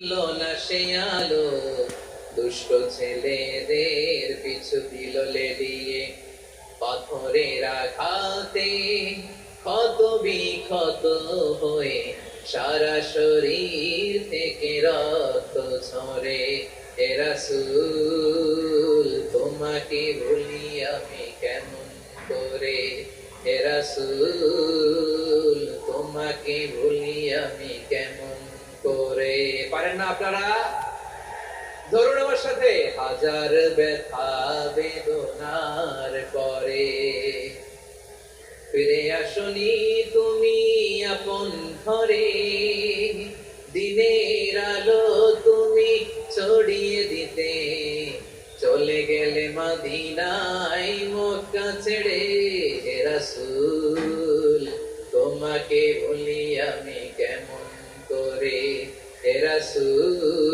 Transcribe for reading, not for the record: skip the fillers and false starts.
লোনা সে আলো দুষ্ট ছেলেদের পিছু দিল লেলিয়ে, পাথরের আঘাতে ক্ষত বিক্ষত হয়ে সারা শরীর থেকে রক্ত ঝরে। হে রাসূল তোমাকে ভুলি আমি কেমন করে, হে রাসূল তোমাকে ভুলি আমি কেমন করে। পারেন না আপনারা? ধরুন আমার সাথে, হাজার ব্যথা বেদনার পরে ফিরে আসনি তুমি আপন ঘরে, দিনের আলো তুমি ছড়িয়ে দিতে চলে গেলে মদিনায় মক্কা ছেড়ে। হে রাসূল তোমাকে ভুলি আমি কেমন করে, হে রাসূল